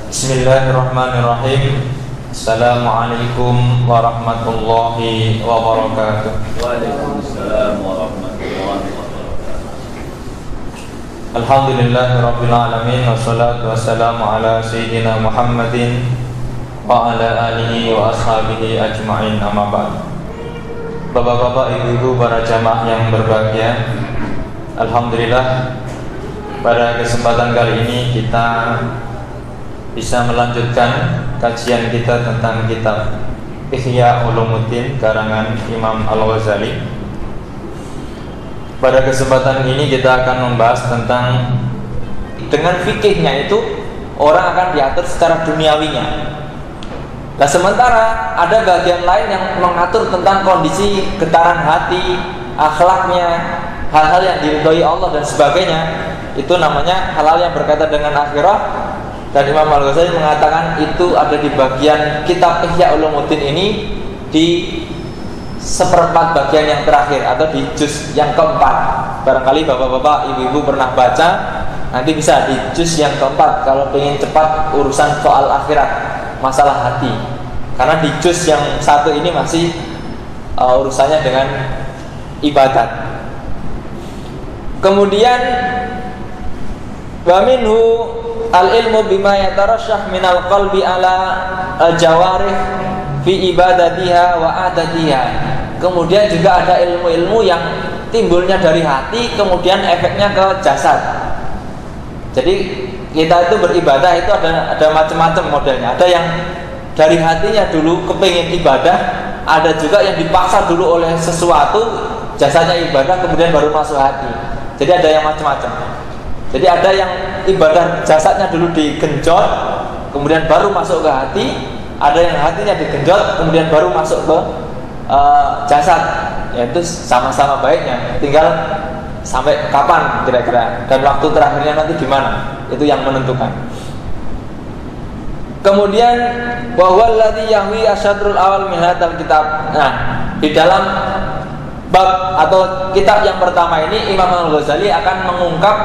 Bismillahirrahmanirrahim. Assalamualaikum warahmatullahi wabarakatuh. Waalaikumsalam warahmatullahi wabarakatuh. Alhamdulillahirabbil alamin wassalatu wassalamu ala sayyidina Muhammadin wa ala alihi wa ashabihi ajma'in, amma ba'd. Bapak-bapak, ibu-ibu, para jamaah yang berbahagia, alhamdulillah pada kesempatan kali ini kita bisa melanjutkan kajian kita tentang kitab Ihya Ulumuddin karangan Imam Al-Ghazali. Pada kesempatan ini kita akan membahas tentang dengan fikihnya itu orang akan diatur secara duniawinya. Nah, sementara ada bagian lain yang mengatur tentang kondisi getaran hati, akhlaknya, hal-hal yang diridhoi Allah dan sebagainya. Itu namanya hal-hal yang berkaitan dengan akhirat. Dan Imam Al-Ghazali mengatakan itu ada di bagian kitab Ihya Ulumuddin ini, di seperempat bagian yang terakhir atau di juz yang keempat. Barangkali bapak-bapak, ibu-ibu pernah baca, nanti bisa di juz yang keempat kalau ingin cepat urusan soal akhirat, masalah hati. Karena di juz yang satu ini masih urusannya dengan ibadat. Kemudian wa minhu al-ilmu bima yatarasyah minal qalbi ala al-jawarih fi ibadatiha wa adatiha. Kemudian juga ada ilmu-ilmu yang timbulnya dari hati, kemudian efeknya ke jasad. Jadi kita itu beribadah itu ada macam-macam modelnya. Ada yang dari hatinya dulu kepingin ibadah, ada juga yang dipaksa dulu oleh sesuatu, jasanya ibadah, kemudian baru masuk hati. Jadi ada yang macam-macam. Jadi ada yang ibadah jasadnya dulu digenjot, kemudian baru masuk ke hati. Ada yang hatinya digenjot, kemudian baru masuk ke jasad. Ya, itu sama-sama baiknya. Tinggal sampai kapan kira-kira, dan waktu terakhirnya nanti gimana, itu yang menentukan. Kemudian bahwa ladzi yahwi asyadrul awal min hadzal kitab. Nah, di dalam bab atau kitab yang pertama ini Imam Al-Ghazali akan mengungkap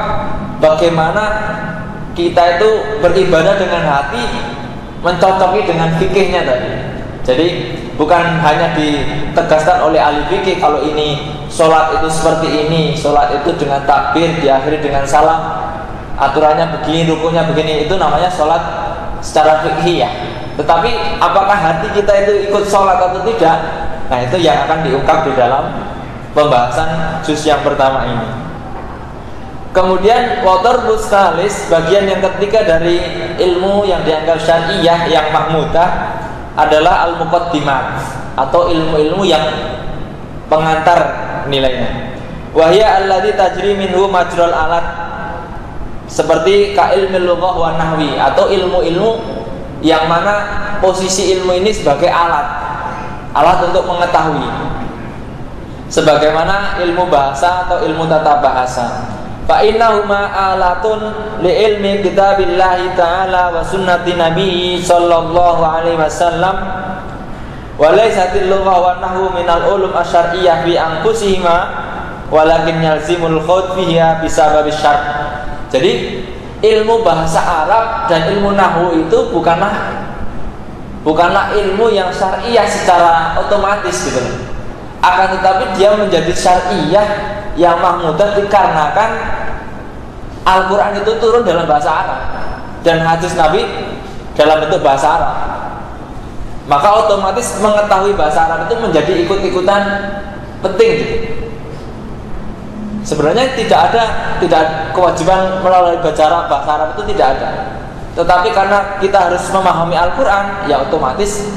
bagaimana kita itu beribadah dengan hati, mencocoki dengan fikihnya tadi. Jadi bukan hanya ditegaskan oleh ahli fikih kalau ini sholat itu seperti ini, sholat itu dengan takbir diakhiri dengan salam, aturannya begini, rukunya begini, itu namanya sholat secara fikih ya. Tetapi apakah hati kita itu ikut sholat atau tidak? Nah, itu yang akan diungkap di dalam pembahasan juz yang pertama ini. Kemudian water buskalis, bagian yang ketiga dari ilmu yang dianggap syariah yang mahmudah adalah al-muqaddimat atau ilmu-ilmu yang pengantar nilainya. Wahya alladzi tajri minhu majral alat, seperti ka ilmil lughah wa nahwi, atau ilmu-ilmu yang mana posisi ilmu ini sebagai alat untuk mengetahui, sebagaimana ilmu bahasa atau ilmu tata bahasa. Fa innahuma alatun li ilmi kitabillahi ta'ala wa sunnati nabiyyi sallallahu alaihi wasallam wa laysatil lughah wa nahwu minal ulum asyar'iyyah fi anfusihima walakin yalzimul khawd fiha bisababis syar'. Jadi ilmu bahasa Arab dan ilmu nahwu itu bukanlah ilmu yang syar'iyah secara otomatis gitu loh. Akan tetapi dia menjadi syar'iyah yang mahmudah dikarenakan Al-Quran itu turun dalam bahasa Arab dan hadis Nabi dalam bentuk bahasa Arab. Maka otomatis mengetahui bahasa Arab itu menjadi ikut-ikutan penting gitu. Sebenarnya tidak ada kewajiban melalui bahasa Arab itu tidak ada. Tetapi karena kita harus memahami Al-Quran, ya otomatis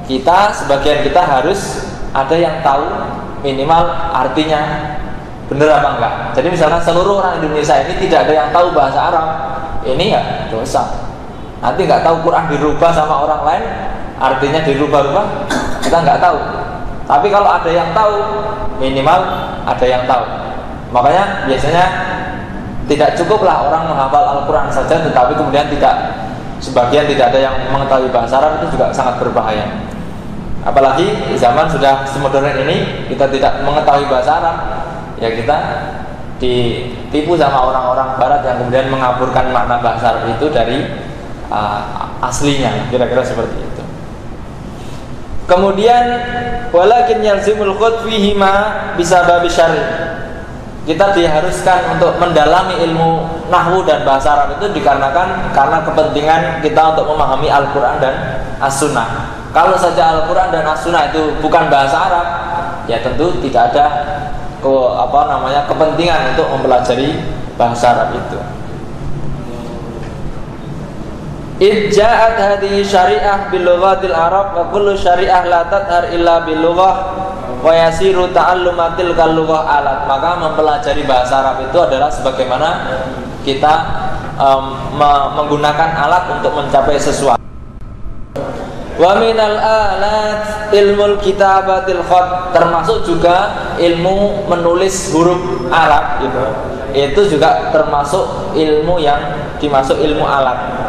sebagian kita harus ada yang tahu minimal artinya benar apa enggak. Jadi misalnya seluruh orang Indonesia ini tidak ada yang tahu bahasa Arab, ini ya dosa. Nanti nggak tahu Quran dirubah sama orang lain, artinya dirubah-rubah, kita nggak tahu. Tapi kalau ada yang tahu, minimal ada yang tahu. Makanya biasanya tidak cukuplah orang menghafal Al-Quran saja, tetapi kemudian sebagian tidak ada yang mengetahui bahasa Arab, itu juga sangat berbahaya. Apalagi zaman sudah semodern ini, kita tidak mengetahui bahasa Arab, ya kita ditipu sama orang-orang barat yang kemudian mengaburkan makna bahasa Arab itu dari aslinya, kira-kira seperti itu. Kemudian walakin yalzimul khud fihi ma bisababi syar'i. Kita diharuskan untuk mendalami ilmu nahwu dan bahasa Arab itu dikarenakan karena kepentingan kita untuk memahami Al-Qur'an dan As-Sunnah. Kalau saja Al-Qur'an dan As-Sunnah itu bukan bahasa Arab, ya tentu tidak ada kepentingan untuk mempelajari bahasa Arab itu. Ija'at hadhihi syari'ah bil lughatil arab wa kullu syari'ah la tadhar illa bil lughah wa yasiru ta'allumatil kal lughah alat. Maka mempelajari bahasa Arab itu adalah sebagaimana kita menggunakan alat untuk mencapai sesuatu. Wa minal alat ilmul kitabatil khat, termasuk juga ilmu menulis huruf Arab gitu. Itu juga termasuk ilmu yang dimasuk ilmu alat.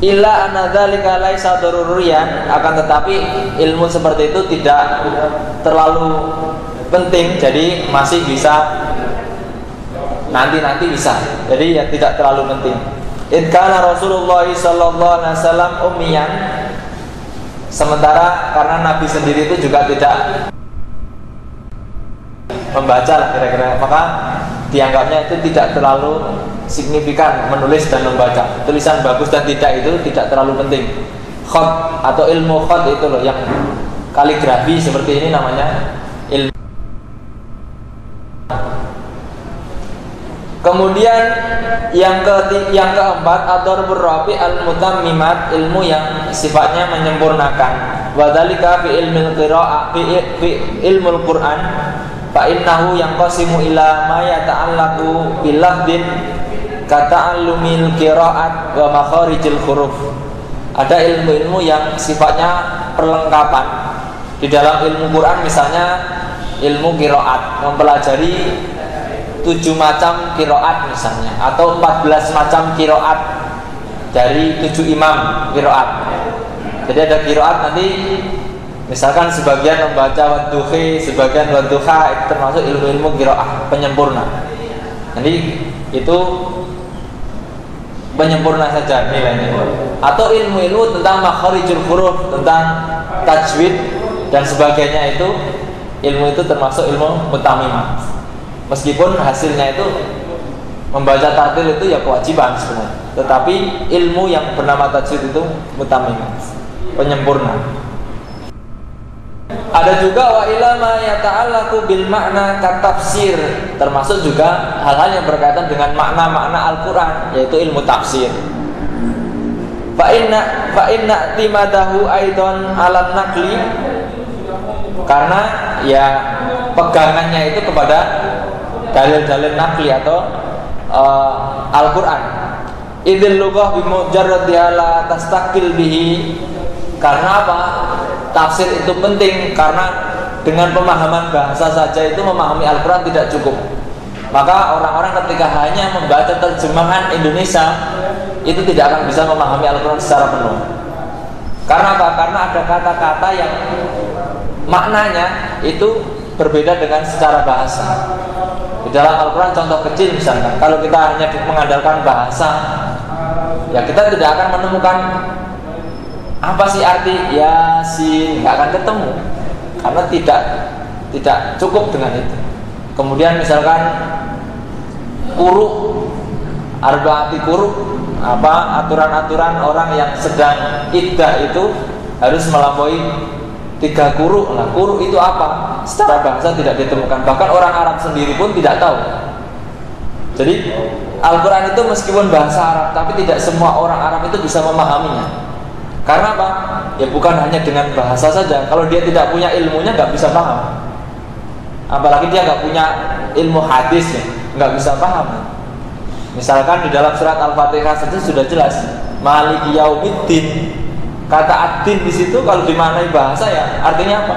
Illa anna dzalika laisa daruriyan, akan tetapi ilmu seperti itu tidak terlalu penting, jadi masih bisa nanti bisa. Jadi ya tidak terlalu penting. Idkana Rasulullah sallallahu alaihi wasallam ummiyan, sementara karena Nabi sendiri itu juga tidak membaca lah kira-kira, maka dianggapnya itu tidak terlalu signifikan menulis dan membaca. Tulisan bagus dan tidak itu tidak terlalu penting. Khat atau ilmu khat itu loh, yang kaligrafi seperti ini namanya ilmu. Kemudian yang keempat atau berrabi al-mutammimat, ilmu yang sifatnya menyempurnakan. Wa dzalika fi ilmil qiraa'ah fi ilmul Qur'an fa innahu yanqasimu ila ma yata'allaqu bil lafdin kata'allumil qira'at wa makharijil huruf. Ada ilmu-ilmu yang sifatnya perlengkapan. Di dalam ilmu Quran misalnya ilmu qira'at, mempelajari 7 macam qira'at misalnya, atau 14 macam qira'at dari 7 imam qira'at. Jadi ada qira'at nanti misalkan sebagian membaca wadduhi, sebagian wadduha, itu termasuk ilmu-ilmu qira'ah penyempurna. Jadi itu penyempurna saja nilainya. Atau ilmu-ilmu tentang makharijul huruf, tentang tajwid dan sebagainya, itu ilmu itu termasuk ilmu mutammimah. Meskipun hasilnya itu membaca tartil itu ya kewajiban sebenarnya, tetapi ilmu yang bernama tajwid itu mutammimah, penyempurna. Ada juga wa ilama yata'allaqu bil makna katafsir, termasuk juga hal-hal yang berkaitan dengan makna-makna Al-Qur'an, yaitu ilmu tafsir. Fa inna timadahu aidan 'alan naqli, karena ya pegangannya itu kepada dalil-dalil naqli atau Al-Qur'an. Idzil lughah bi mujarradiha la tastaqil bihi, karena apa? Tafsir itu penting karena dengan pemahaman bahasa saja itu memahami Al-Quran tidak cukup. Maka orang-orang ketika hanya membaca terjemahan Indonesia itu tidak akan bisa memahami Al-Quran secara penuh. Karena apa? Karena ada kata-kata yang maknanya itu berbeda dengan secara bahasa. Di dalam Al-Quran contoh kecil misalnya, kalau kita hanya mengandalkan bahasa, ya kita tidak akan menemukan apa sih arti Yasin, nggak akan ketemu karena tidak cukup dengan itu. Kemudian misalkan quru, arbaati quru, apa aturan-aturan orang yang sedang iddah itu harus melampaui 3 quru. Nah, quru itu apa? Secara bahasa tidak ditemukan, bahkan orang Arab sendiri pun tidak tahu. Jadi Al-Quran itu meskipun bahasa Arab, tapi tidak semua orang Arab itu bisa memahaminya. Karena apa? Ya bukan hanya dengan bahasa saja. Kalau dia tidak punya ilmunya nggak bisa paham. Apalagi dia nggak punya ilmu hadis, ya nggak bisa paham. Misalkan di dalam surat Al-Fatihah saja sudah jelas Maliki Yaumiddin. Kata ad-din di situ kalau dimaknai bahasa ya artinya apa?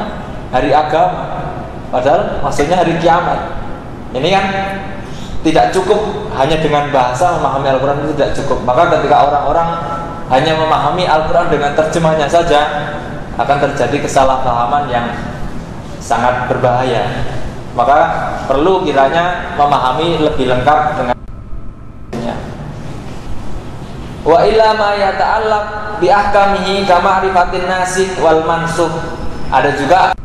Hari agama. Padahal maksudnya hari kiamat. Ini kan tidak cukup hanya dengan bahasa memahami Al-Quran, itu tidak cukup. Maka ketika orang-orang hanya memahami Al-Quran dengan terjemahnya saja, akan terjadi kesalahpahaman yang sangat berbahaya. Maka perlu kiranya memahami lebih lengkap dengan Wa illa ma yata'allaq bi ahkamihi ka ma'rifatin nasikh wal mansukh. Ada juga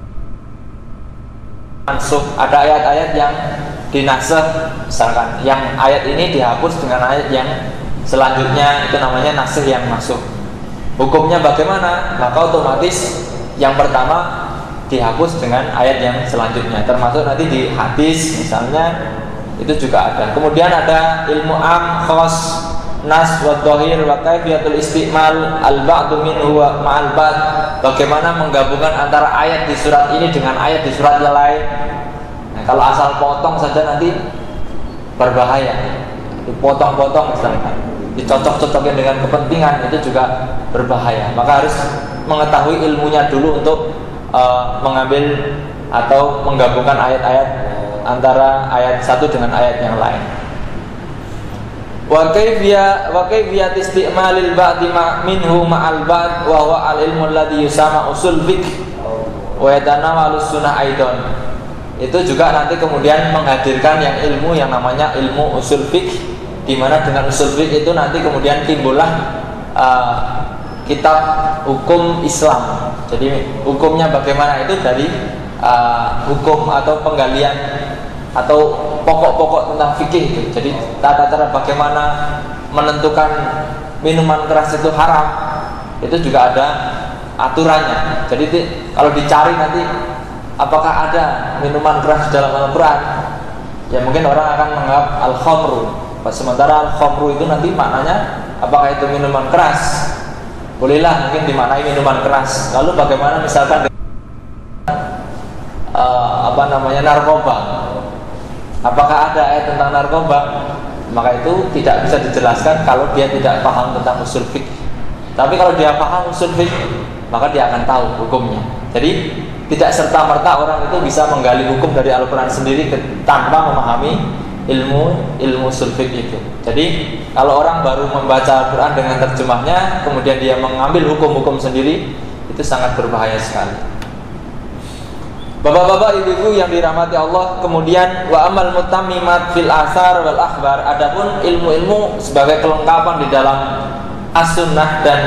mansukh, ada ayat-ayat yang dinasakh, misalkan yang ayat ini dihapus dengan ayat yang selanjutnya, itu namanya nasikh yang masuk. Hukumnya bagaimana? Maka otomatis yang pertama dihapus dengan ayat yang selanjutnya, termasuk nanti di hadis misalnya itu juga ada. Kemudian ada ilmu am, khos, nas wa dhahir wa kaifiyatul istimal al-ba'du minhu wa ma'al ba'd. Bagaimana menggabungkan antara ayat di surat ini dengan ayat di surat yang lain. Nah, kalau asal potong saja nanti berbahaya. Dipotong-potong misalkan, dicocok-cocokin dengan kepentingan, itu juga berbahaya. Maka harus mengetahui ilmunya dulu untuk mengambil atau menggabungkan ayat-ayat antara ayat satu dengan ayat yang lain. Wa kayfiyat isti'malil ba'di minhu ma'al ba'd wa huwa al-ilmu alladhi yusama usul fiqh wa yatanawalu sunnah aidan. Itu juga nanti kemudian menghadirkan yang ilmu yang namanya ilmu usul fiqh, di mana dengan usul fiqh itu nanti kemudian timbullah kitab hukum Islam. Jadi hukumnya bagaimana itu dari hukum atau penggalian atau pokok-pokok tentang fikih itu. Jadi tata cara bagaimana menentukan minuman keras itu haram, itu juga ada aturannya. Jadi kalau dicari nanti apakah ada minuman keras di dalam Al-Quran, ya mungkin orang akan menganggap al-khamru. Sementara al-khamru itu nanti maknanya apakah itu minuman keras? Bolehlah mungkin dimaknai minuman keras. Lalu bagaimana misalkan narkoba? Apakah ada ayat tentang narkoba? Maka itu tidak bisa dijelaskan kalau dia tidak paham tentang usul fiqh. Tapi kalau dia paham usul fiqh, maka dia akan tahu hukumnya. Jadi tidak serta-merta orang itu bisa menggali hukum dari Al-Quran sendiri tanpa memahami ilmu usul fiqh itu. Jadi kalau orang baru membaca Al-Quran dengan terjemahnya, kemudian dia mengambil hukum-hukum sendiri, itu sangat berbahaya sekali. Bapak-bapak, ibu-ibu yang dirahmati Allah, kemudian wa amal mutammimat fil asar wal akhbar. Adapun ilmu-ilmu sebagai kelengkapan di dalam as-sunnah dan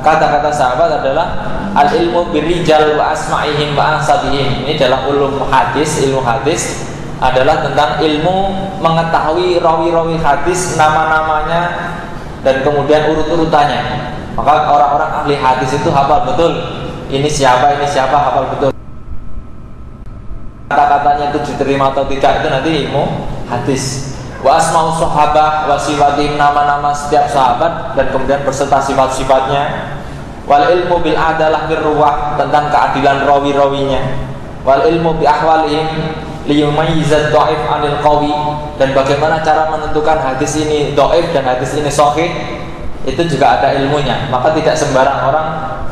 kata-kata sahabat adalah al-ilmu birrijal wa asma'ihim wa ansabihim. Ini dalam ulum hadis, ilmu hadis adalah tentang ilmu mengetahui rawi-rawi hadis, nama-namanya dan kemudian urut-urutannya. Maka orang-orang ahli hadis itu hafal betul ini siapa, hafal betul. Kata-katanya itu diterima atau tidak, itu nanti ilmu hadis. Wa asma'u sahabah wa sifatihim, nama-nama setiap sahabat dan kemudian berserta sifat-sifatnya. Wal ilmu bil adalah bir ruwah, tentang keadilan rawi-rawinya. Wal ilmu bi ahwalihim liyumayyizad dhaif 'anil qawi, dan bagaimana cara menentukan hadis ini dhaif dan hadis ini sahih, itu juga ada ilmunya. Maka tidak sembarang orang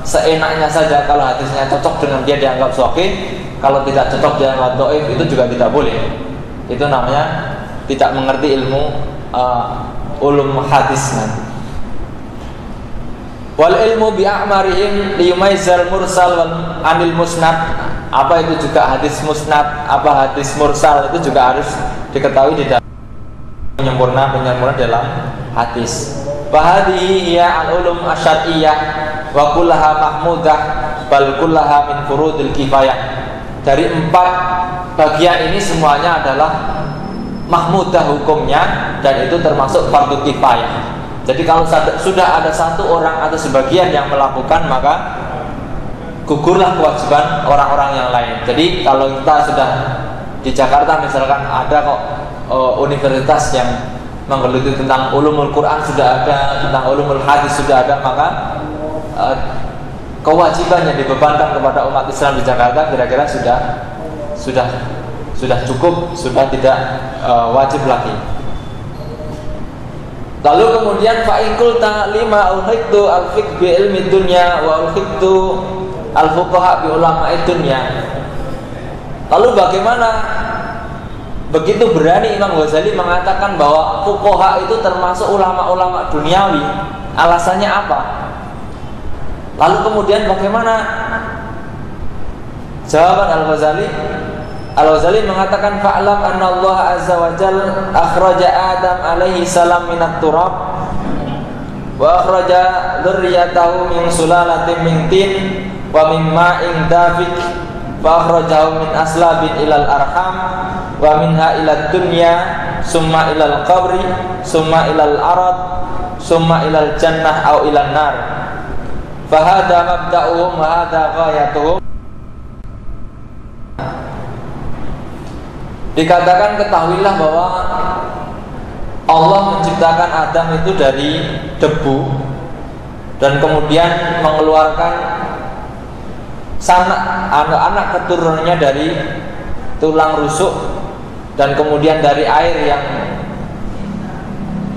seenaknya saja, kalau hadisnya cocok dengan dia dianggap sahih, kalau tidak cocok dianggap dhaif, itu juga tidak boleh. Itu namanya tidak mengerti ilmu ulum hadis nanti. Wal ilmu bi a'marihim liyumayyizal mursal wal anil musnad. Apa itu juga hadis musnad, apa hadis mursal, itu juga harus diketahui di dalam penyempurna dalam hadis. Wa hadhihi hiya al-ulum asyar'iyyah wa kullaha mahmudah bal kullaha min furudil kifayah. Dari 4 bagian ini semuanya adalah mahmudah hukumnya, dan itu termasuk fardu kifayah. Jadi kalau sudah ada satu orang atau sebagian yang melakukan, maka gugurlah kewajiban orang-orang yang lain. Jadi kalau kita sudah di Jakarta misalkan ada kok universitas yang menggeluti tentang ulumul Quran sudah ada, tentang ulumul hadis sudah ada, maka kewajiban yang dibebankan kepada umat Islam di Jakarta kira-kira sudah cukup, sudah tidak wajib lagi. Lalu kemudian fa in qulta lima ulhiqtu al-fiqh bi ilmi dunya wa ulhiqtu al-fuqaha bi ulama'i dunya. Lalu bagaimana begitu berani Imam Ghazali mengatakan bahwa fuqaha itu termasuk ulama-ulama duniawi? Alasannya apa? Lalu kemudian bagaimana jawaban Al-Ghazali? Al-Ghazali mengatakan fa'lam anna Allah azza wa jalla akhraja Adam alaihi salam minat turab Wa akhraja dzurriyyatahu min sulalatin min tin wa min ma'in dafiq fa akhrajahu min aslabin ilal arham wa minha ilad dunya summa ilal qabri summa ilal arad summa ilal jannah au ilan nar. Fa hadha mabda'uhum wa hadha ghayatuhum. Dikatakan ketahuilah bahwa Allah menciptakan Adam itu dari debu dan kemudian mengeluarkan anak keturunannya dari tulang rusuk dan kemudian dari air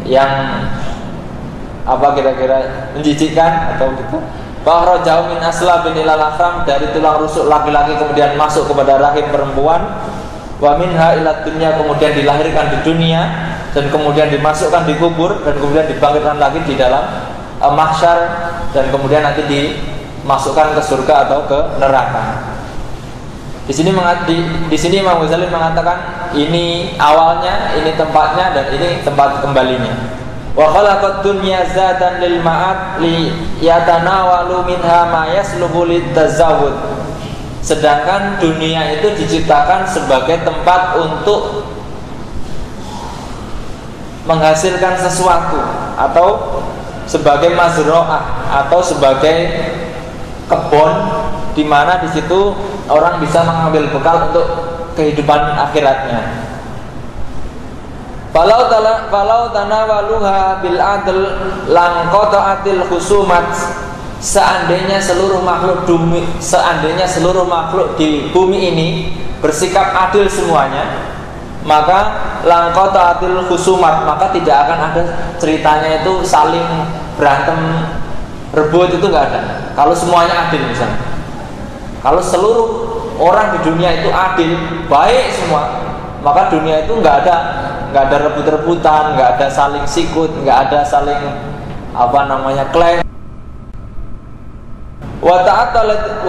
yang apa kira-kira menjijikkan atau gitu. Fakhrajahu min aslabin ilal afram, dari tulang rusuk laki-laki kemudian masuk kepada rahim perempuan. Wa minha ila dunya, kemudian dilahirkan di dunia dan kemudian dimasukkan di kubur dan kemudian dibangkitkan lagi di dalam mahsyar dan kemudian nanti dimasukkan ke surga atau ke neraka. Di sini Imam Ghazali mengatakan ini awalnya, ini tempatnya dan ini tempat kembalinya. Wa khalaqad dunya zatan lil ma'ad li yatanawalu minha ma yasluhu litazawwud. Sedangkan dunia itu diciptakan sebagai tempat untuk menghasilkan sesuatu atau sebagai mazro'ah atau sebagai kebun di mana di situ orang bisa mengambil bekal untuk kehidupan akhiratnya. Falau tanawaluha bil adl lang qata'atil khusumat. Seandainya seluruh makhluk di bumi ini bersikap adil semuanya, maka langqata'atil khusumat, maka tidak akan ada ceritanya itu saling berantem rebut, itu nggak ada. Kalau semuanya adil misalnya, kalau seluruh orang di dunia itu adil, baik semua, maka dunia itu nggak ada rebut-rebutan, nggak ada saling sikut, nggak ada saling klaim. Wa ta'attala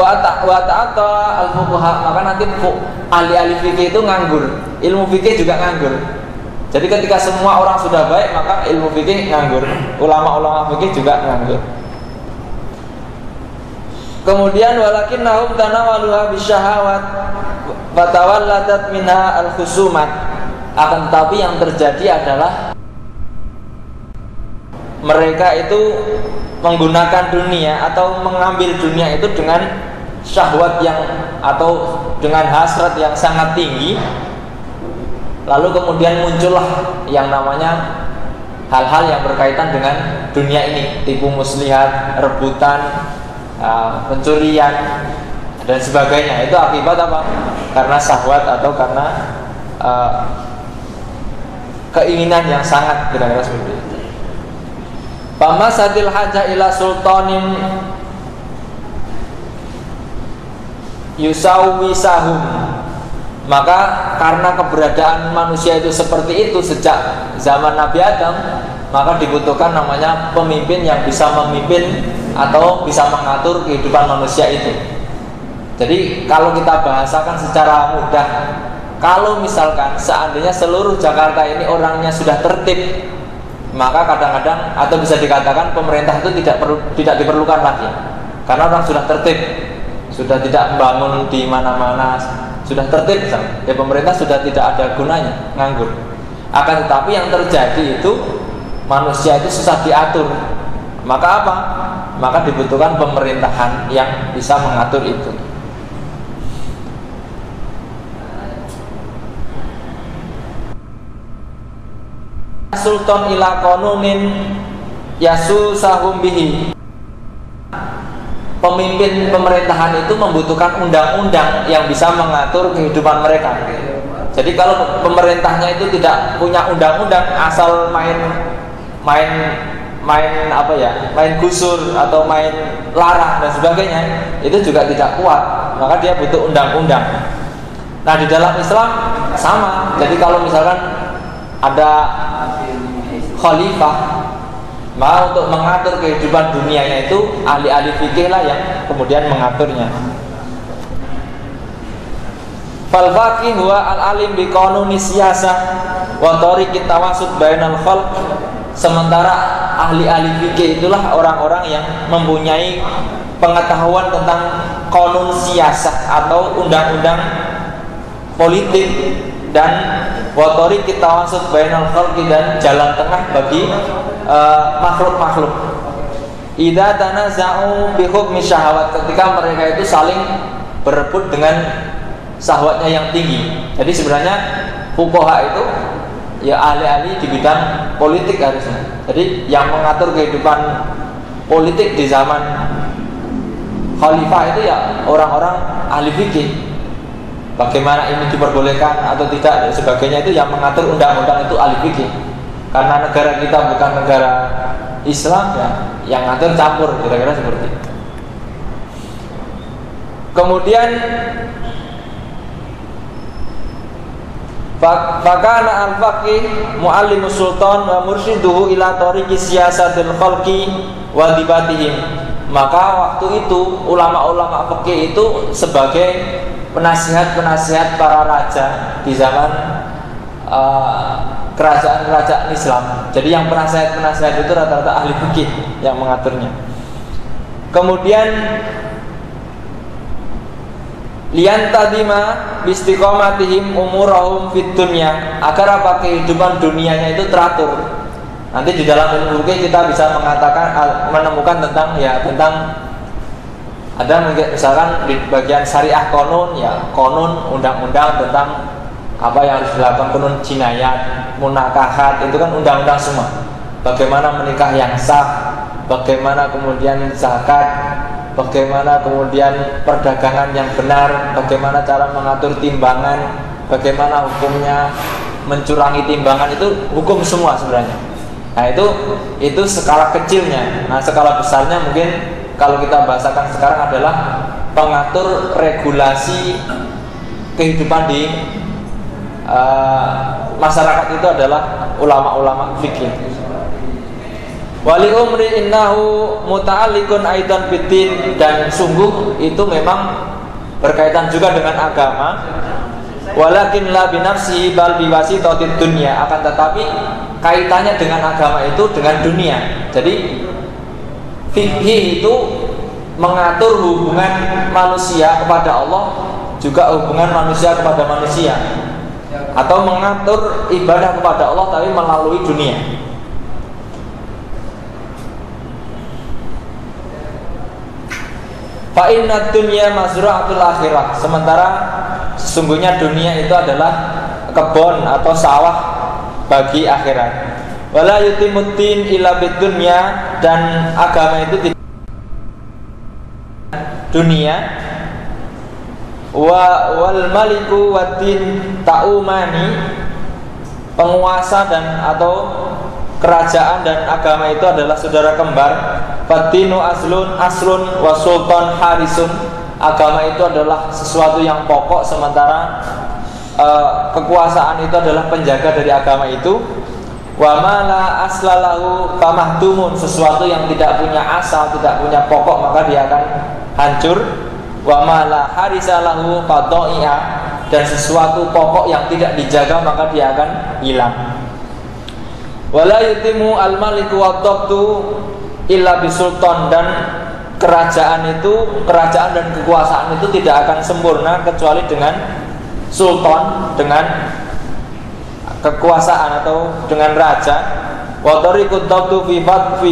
al-fuqaha, maka nanti ahli-ahli fikih itu nganggur, ilmu fikih juga nganggur. Jadi ketika semua orang sudah baik, maka ilmu fikih nganggur, ulama-ulama fikih juga nganggur. Kemudian walakinnahum tanawaluha bisyahawat wa tawalladat minha al-khusumat. Akan tetapi yang terjadi adalah mereka itu menggunakan dunia atau mengambil dunia itu dengan syahwat yang atau dengan hasrat yang sangat tinggi, lalu kemudian muncullah yang namanya hal-hal yang berkaitan dengan dunia ini, tipu muslihat, rebutan, pencurian dan sebagainya. Itu akibat apa? Karena syahwat atau karena keinginan yang sangat, kira-kira seperti itu. Famasadil haja ila sultanin yusawisahum, maka karena keberadaan manusia itu seperti itu sejak zaman Nabi Adam, maka dibutuhkan namanya pemimpin yang bisa memimpin atau bisa mengatur kehidupan manusia itu. Jadi kalau kita bahasakan secara mudah, kalau misalkan seandainya seluruh Jakarta ini orangnya sudah tertib, maka kadang-kadang atau bisa dikatakan pemerintah itu tidak diperlukan lagi, karena orang sudah tertib, sudah tidak membangun di mana-mana, sudah tertib misalnya, ya pemerintah sudah tidak ada gunanya, nganggur. Akan tetapi yang terjadi itu manusia itu susah diatur, maka apa? Maka dibutuhkan pemerintahan yang bisa mengatur itu. Sultan ila qanunin yasusahum bihi. Pemimpin pemerintahan itu membutuhkan undang-undang yang bisa mengatur kehidupan mereka. Jadi kalau pemerintahnya itu tidak punya undang-undang, asal main gusur atau main larang dan sebagainya, itu juga tidak kuat. Maka dia butuh undang-undang. Nah, di dalam Islam sama. Jadi kalau misalkan ada khalifah, maka untuk mengatur kehidupan dunianya itu ahli-ahli fikih lah yang kemudian mengaturnya. Fal faqih huwa al-alim bi qanuni siyasah wa tariqit tawassut bainal khalq Sementara ahli-ahli fikih itulah orang-orang yang mempunyai pengetahuan tentang qanun siasah atau undang-undang politik dan watori kita masuk bainal khalqi dan jalan tengah bagi makhluk-makhluk. Idza tanaza'u bi hukmi syahawat, ketika mereka itu saling berebut dengan syahwatnya yang tinggi. Jadi sebenarnya fuqaha itu ya ahli-ahli di bidang politik harusnya. Jadi yang mengatur kehidupan politik di zaman khalifah itu ya orang-orang ahli fikih. Bagaimana ini diperbolehkan atau tidak dan sebagainya, itu yang mengatur undang-undang itu ahli fikih. Karena negara kita bukan negara Islam ya, yang ngatur campur, kira-kira seperti itu. Kemudian fakana al-faqih muallimus sultan wa mursyiduhu ila tariqi siyasatil khalqi wa dibatihim. Maka waktu itu ulama-ulama fikih itu sebagai penasihat-penasihat para raja di zaman kerajaan-kerajaan Islam. Jadi yang penasihat-penasihat itu rata-rata ahli fikih yang mengaturnya. Kemudian liyantadima bistiqomatihim umurahum fid dunya, agar apa, kehidupan dunianya itu teratur. Nanti di dalam ilmu fikih kita bisa mengatakan, menemukan tentang ada misalkan di bagian syariah konun, ya konun undang-undang tentang apa yang harus dilakukan, konun jinayat, munakahat, itu kan undang-undang semua. Bagaimana menikah yang sah, bagaimana kemudian zakat, bagaimana kemudian perdagangan yang benar, bagaimana cara mengatur timbangan, bagaimana hukumnya mencurangi timbangan, itu hukum semua sebenarnya. Nah itu skala kecilnya. Nah skala besarnya mungkin kalau kita bahasakan sekarang adalah pengatur regulasi kehidupan di masyarakat, itu adalah ulama-ulama fikih. Wali umri innahu muta'alliqun aidan biddin, dan sungguh itu memang berkaitan juga dengan agama. Walakin la binafsihi bal biwasitotid dunya, akan tetapi kaitannya dengan agama itu dengan dunia. Jadi fikih itu mengatur hubungan manusia kepada Allah, juga hubungan manusia kepada manusia, atau mengatur ibadah kepada Allah tapi melalui dunia. Fa inna dunya mazra'atul akhirah, sementara sesungguhnya dunia itu adalah kebun atau sawah bagi akhirat. Wala yutimuddin illa bidunya, dan agama itu tidak dunia. Wal maliku waddin ta'umani, penguasa dan atau kerajaan dan agama itu adalah saudara kembar. Faddinu aslun wa sultan harisun, agama itu adalah sesuatu yang pokok, sementara kekuasaan itu adalah penjaga dari agama itu. Wa ma la aslalahu famahdumun, sesuatu yang tidak punya asal, tidak punya pokok, maka dia akan hancur. Wa ma la harisalahu fadai'a, dan sesuatu pokok yang tidak dijaga maka dia akan hilang. Wala yutimu al-maliku wadhabtu illa bisultan, dan kerajaan dan kekuasaan itu tidak akan sempurna kecuali dengan sultan, dengan kekuasaan atau dengan raja. Wa tariqud dhabtu fi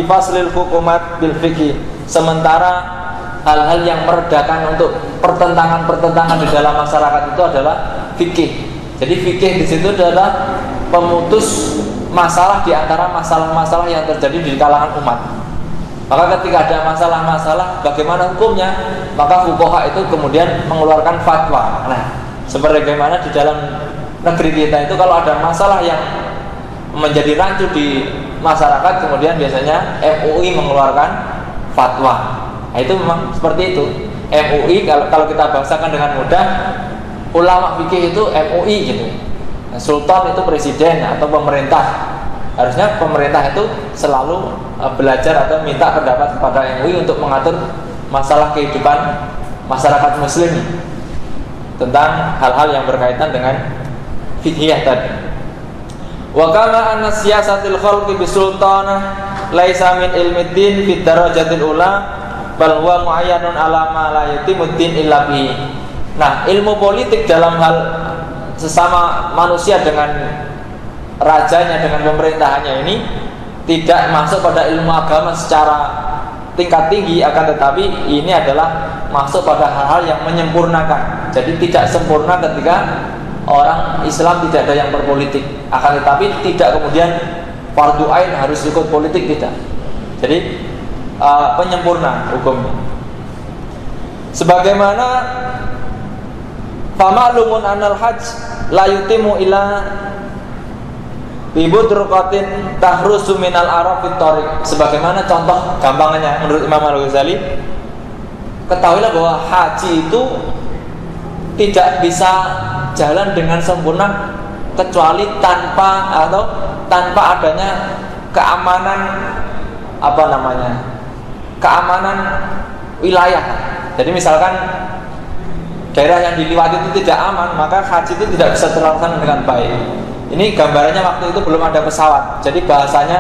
faslil hukumat bil fiqh, sementara hal-hal yang meredakan untuk pertentangan-pertentangan di dalam masyarakat itu adalah fikih. Jadi fikih di situ adalah pemutus masalah di antara masalah-masalah yang terjadi di kalangan umat. Maka ketika ada masalah-masalah bagaimana hukumnya, maka fuqaha itu kemudian mengeluarkan fatwa. Nah, sebagaimana di dalam negeri kita itu kalau ada masalah yang menjadi rancu di masyarakat, kemudian biasanya MUI mengeluarkan fatwa. Nah, itu memang seperti itu. MUI kalau kita bahasakan dengan mudah, ulama fikih itu MUI gitu. Nah, sultan itu presiden atau pemerintah. Harusnya pemerintah itu selalu belajar atau minta pendapat kepada MUI untuk mengatur masalah kehidupan masyarakat muslim tentang hal-hal yang berkaitan dengan fikih tadi. Wa kama anna siyasatil khalqi bisultanah laisa min ilmid din fid darajatil ula bal huwa muayyanun ala ma la yutimuddin illa bihi. Nah, ilmu politik dalam hal sesama manusia dengan rajanya, dengan pemerintahannya ini tidak masuk pada ilmu agama secara tingkat tinggi, akan tetapi ini adalah masuk pada hal-hal yang menyempurnakan. Jadi tidak sempurna ketika orang Islam tidak ada yang berpolitik, akan tetapi tidak kemudian fardu ain harus ikut politik, tidak. Jadi penyempurna hukumnya. Sebagaimana fama'lumun anal hajj la yutimu ila bibudruqatin tahrusu minal arafit tariq. Sebagaimana contoh gampangnya menurut Imam Al-Ghazali, ketahuilah bahwa haji itu tidak bisa jalan dengan sempurna kecuali tanpa adanya keamanan keamanan wilayah. Jadi misalkan daerah yang diliwati itu tidak aman, maka haji itu tidak bisa terlaksana dengan baik. Ini gambarannya waktu itu belum ada pesawat. Jadi bahasanya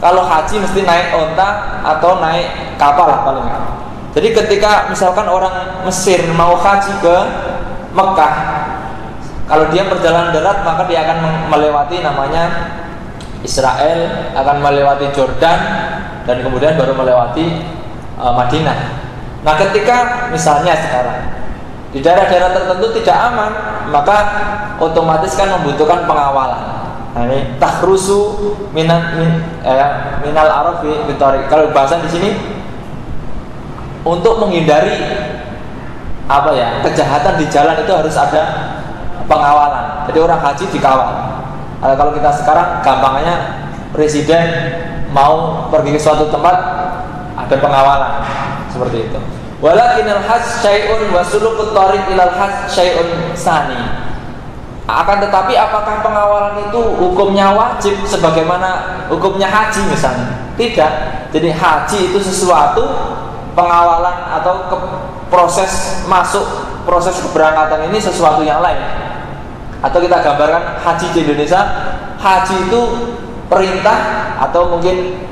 kalau haji mesti naik onta atau naik kapal lah paling. Jadi ketika misalkan orang Mesir mau haji ke Mekah, kalau dia perjalanan darat maka dia akan melewati namanya Israel, akan melewati Jordan, dan kemudian baru melewati Madinah. Nah, ketika misalnya sekarang di daerah-daerah tertentu tidak aman, maka otomatis kan membutuhkan pengawalan. Nah, ini tahrusu minal arafi bitariq. Kalau bahasa di sini untuk menghindari kejahatan di jalan itu harus ada pengawalan. Jadi orang haji dikawal. Kalau kita sekarang gampangnya presiden mau pergi ke suatu tempat ada pengawalan seperti itu. Walakinal hajj syai'un wa sulukut thariq ilal hajj syai'un sani. Akan tetapi apakah pengawalan itu hukumnya wajib sebagaimana hukumnya haji misalnya? Tidak. Jadi haji itu sesuatu, pengawalan atau proses keberangkatan ini sesuatu yang lain. Atau kita gambarkan haji di Indonesia, haji itu perintah atau mungkin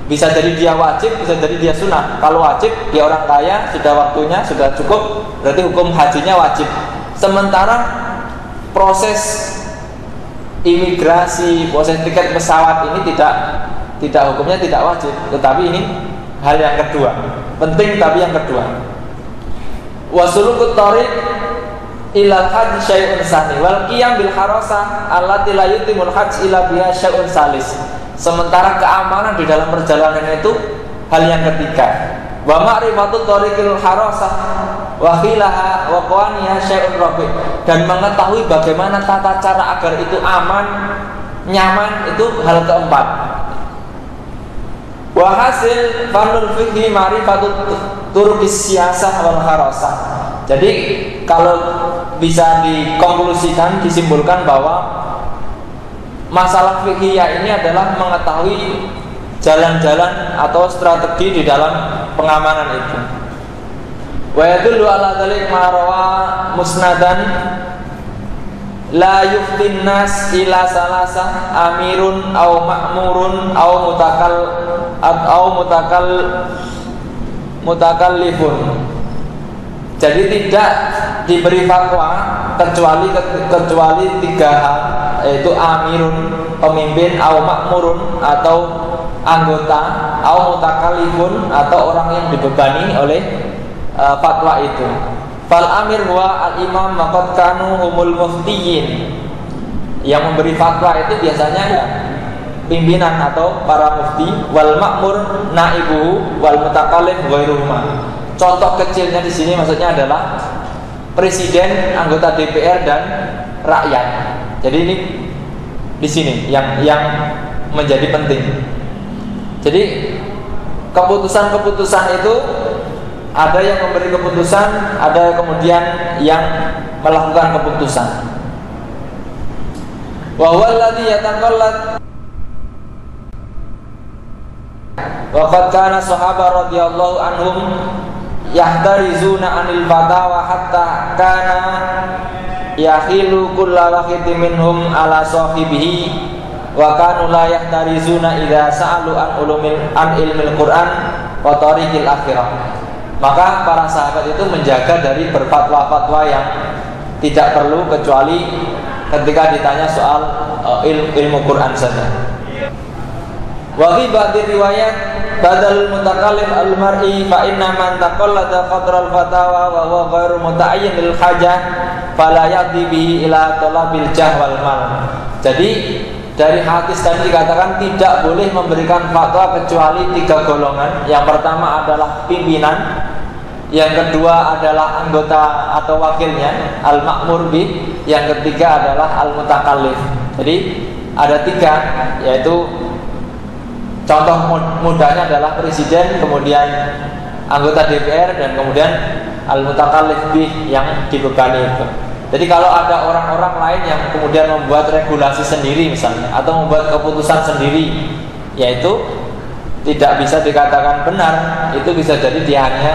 bisa jadi dia wajib, bisa jadi dia sunnah. Kalau wajib, dia orang kaya, sudah waktunya, sudah cukup, berarti hukum hajinya wajib. Sementara proses imigrasi, proses tiket pesawat ini tidak hukumnya tidak wajib, tetapi ini hal yang kedua, penting tapi yang kedua. Wasulukut thariq ilal hajj syai'un sani wal qiyam bil harasah allati la yutimul hajj illa biha syai'un salis. Sementara keamanan di dalam perjalanan itu hal yang ketiga. Wa ma'rifatut thariqil harasah wa khilaha wa qawaniha syai'un rabi'. Dan mengetahui bagaimana tata cara agar itu aman, nyaman, itu hal keempat. Wa hasil fanul fiqhi ma'rifatut turuqis siyasah wal harasah. Jadi kalau bisa dikonklusikan, disimpulkan bahwa masalah fikih ini adalah mengetahui jalan-jalan atau strategi di dalam pengamanan itu. Wa yadullu ala dzalik ma rawa musnadan la yuftin nas ila salasah amirun au ma'murun au mutakallifun. Jadi tidak diberi fatwa kecuali tiga hal, yaitu amirun, pemimpin, au makmurun, atau anggota, au mutakallifun, atau orang yang dibebani oleh fatwa itu. Fal amir huwa al imam maqad kanu humul muftiyin. Yang memberi fatwa itu biasanya pimpinan atau para mufti. Wal makmur naibuhu wal mutakallif ghairuhuma. Contoh kecilnya di sini maksudnya adalah presiden, anggota DPR, dan rakyat. Jadi ini di sini yang menjadi penting. Jadi keputusan-keputusan itu ada yang memberi keputusan, ada kemudian yang melakukan keputusan. Wa huwa alladhi yataqallad wa qad kana sahaba radhiyallahu anhum yahtarizuna anil fatawa hatta kana yakhilu kulla wahidin minhum ala sahibihi wa kanu la yahtarizuna idza sa'alu an ilmil Qur'an wa tariqil akhirah. Maka para sahabat itu menjaga dari berfatwa-fatwa yang tidak perlu kecuali ketika ditanya soal ilmu Quran saja. Wa fi ba'di riwayat badal mutakallim al-mar'i fa inna man taqallada qadral fatawa wa huwa ghairu muta'ayyin lil hajah fala ya'ti bihi ila talabil jah wal mal. Jadi dari hadis tadi dikatakan tidak boleh memberikan fatwa kecuali 3 golongan. Yang pertama adalah pimpinan, yang kedua adalah anggota atau wakilnya, al-ma'mur bih, yang ketiga adalah al-mutakallif. Jadi ada 3, yaitu contoh mudahnya adalah presiden, kemudian anggota DPR, dan kemudian al-mutakallif bih yang dibebani itu. Jadi kalau ada orang-orang lain yang kemudian membuat regulasi sendiri misalnya, atau membuat keputusan sendiri, yaitu tidak bisa dikatakan benar, itu bisa jadi dia hanya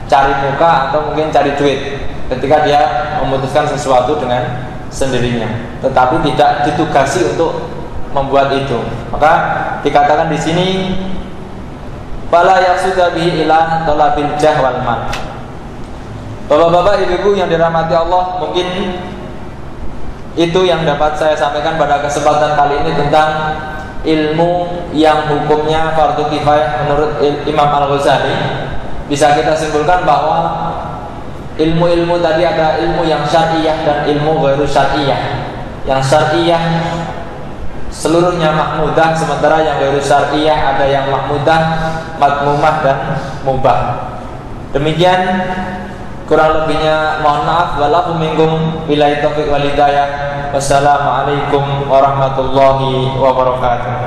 cari muka atau mungkin cari duit ketika dia memutuskan sesuatu dengan sendirinya, tetapi tidak ditugasi untuk membuat itu. Maka dikatakan di sini fala yaqsuda bihi ila talabil jah wal mal. Bapak-bapak, ibu-ibu yang dirahmati Allah, mungkin itu yang dapat saya sampaikan pada kesempatan kali ini tentang ilmu yang hukumnya fardu kifayah menurut Imam Al-Ghazali. Bisa kita simpulkan bahwa ilmu-ilmu tadi ada ilmu yang syar'iyah dan ilmu ghairu syar'iyah. Yang syar'iyah seluruhnya mahmudah, sementara yang ghairu syar'iyah ada yang mahmudah, madmumah dan mubah. Demikian kurang lebihnya mohon maaf. Walakum minkum billahi taufiq wal hidayah. Wassalamualaikum warahmatullahi wabarakatuh.